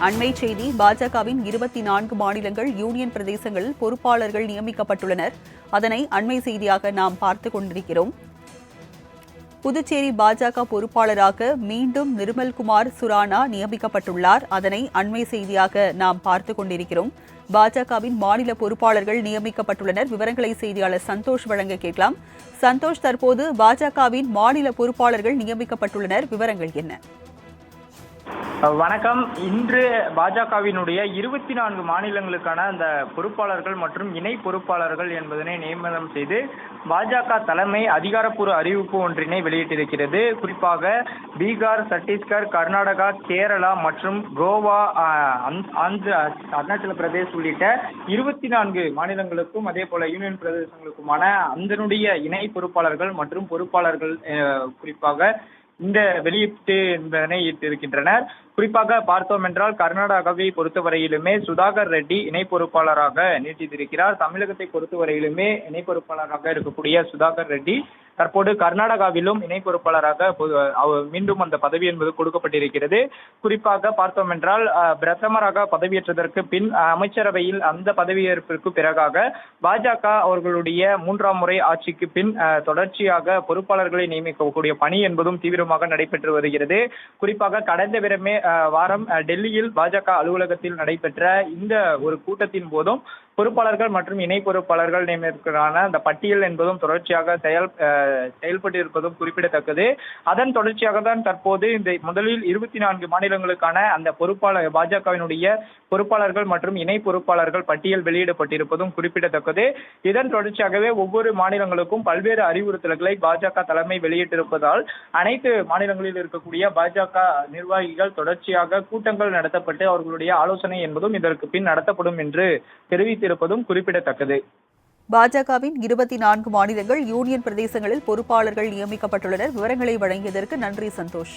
அண்மை செய்தி பாஜகவின் 24 மாநிலங்கள் யூனியன் பிரதேசங்களில் பொறுப்பாளர்கள் நியமிக்கப்பட்டுள்ளனர். அதனை அண்மை செய்தியாக நாம் பார்த்துக் கொண்டிருக்கிறோம். புதுச்சேரி பாஜக பொறுப்பாளராக மீண்டும் நிர்மல்குமார் சுரானா நியமிக்கப்பட்டுள்ளார். அதனை அண்மை செய்தியாக நாம் பார்த்துக் கொண்டிருக்கிறோம். பாஜகவின் மாநில பொறுப்பாளர்கள் நியமிக்கப்பட்டுள்ளனர். விவரங்களை செய்தியாளர் சந்தோஷ் வழங்க கேட்கலாம். சந்தோஷ், தற்போது பாஜகவின் மாநில பொறுப்பாளர்கள் நியமிக்கப்பட்டுள்ளனர். விவரங்கள் என்ன? வணக்கம். இன்று பாஜகவினுடைய 24 மாநிலங்களுக்கான அந்த பொறுப்பாளர்கள் மற்றும் இணை பொறுப்பாளர்கள் என்பதனை நியமனம் செய்து பாஜக தலைமை அதிகாரப்பூர்வ அறிவிப்பு ஒன்றினை வெளியிட்டிருக்கிறது. குறிப்பாக பீகார், சத்தீஸ்கர், கர்நாடகா, கேரளா மற்றும் கோவா, அருணாச்சல பிரதேஷ் உள்ளிட்ட 24 மாநிலங்களுக்கும் அதே போல யூனியன் பிரதேசங்களுக்குமான அதனுடைய இணை பொறுப்பாளர்கள் மற்றும் பொறுப்பாளர்கள் குறிப்பாக இந்த வெளியீட்டு என்பதனை ஈர்த்திருக்கின்றனர். குறிப்பாக பார்த்தோம் என்றால் கர்நாடகாவை பொறுத்தவரையிலுமே சுதாகர் ரெட்டி இணை பொறுப்பாளராக நீட்டித்திருக்கிறார். தமிழகத்தை பொறுத்தவரையிலுமே இணை பொறுப்பாளராக இருக்கக்கூடிய சுதாகர் ரெட்டி தற்போது கர்நாடகாவிலும் இணை பொறுப்பாளராக மீண்டும் அந்த பதவி என்பது கொடுக்கப்பட்டிருக்கிறது. குறிப்பாக பார்த்தோம் என்றால் பிரதமராக பதவியேற்றதற்கு பின் அமைச்சரவையில் அந்த பதவியேற்பிற்கு பிறகாக பாஜக அவர்களுடைய 3ஆம் முறை ஆட்சிக்கு பின் தொடர்ச்சியாக பொறுப்பாளர்களை நியமிக்கக்கூடிய பணி என்பதும் தீவிரமாக நடைபெற்று வருகிறது. குறிப்பாக கடந்த வாரம் டெல்லியில் பாஜக அலுவலகத்தில் நடைபெற்ற இந்த ஒரு கூட்டத்தின் போதும் பொறுப்பாளர்கள் மற்றும் இணை பொறுப்பாளர்கள் நியமனத்திற்கான அந்த பட்டியல் என்பதும் தொடர்ச்சியாக செயல்பட்டு இருப்பதும் குறிப்பிடத்தக்கது. அதன் தொடர்ச்சியாக தான் தற்போது இந்த முதலில் 24 மாநிலங்களுக்கான அந்த பொறுப்பாளர் பாஜகவினுடைய பொறுப்பாளர்கள் மற்றும் இணை பொறுப்பாளர்கள் பட்டியல் வெளியிடப்பட்டிருப்பதும் குறிப்பிடத்தக்கது. இதன் தொடர்ச்சியாகவே ஒவ்வொரு மாநிலங்களுக்கும் பல்வேறு அறிவுறுத்தல்களை பாஜக தலைமை வெளியிட்டிருப்பதால் அனைத்து மாநிலங்களில் இருக்கக்கூடிய பாஜக நிர்வாகிகள் தொடர்ச்சியாக கூட்டங்கள் நடத்தப்பட்டு அவர்களுடைய ஆலோசனை என்பதும் இதற்கு பின் நடத்தப்படும் என்று தெரிவித்திருப்பதும் குறிப்பிடத்தக்கது. பாஜகவின் 24 மாநிலங்கள் யூனியன் பிரதேசங்களில் பொறுப்பாளர்கள் நியமிக்கப்பட்டுள்ளனர். விவரங்களை வழங்கியதற்கு நன்றி சந்தோஷ்.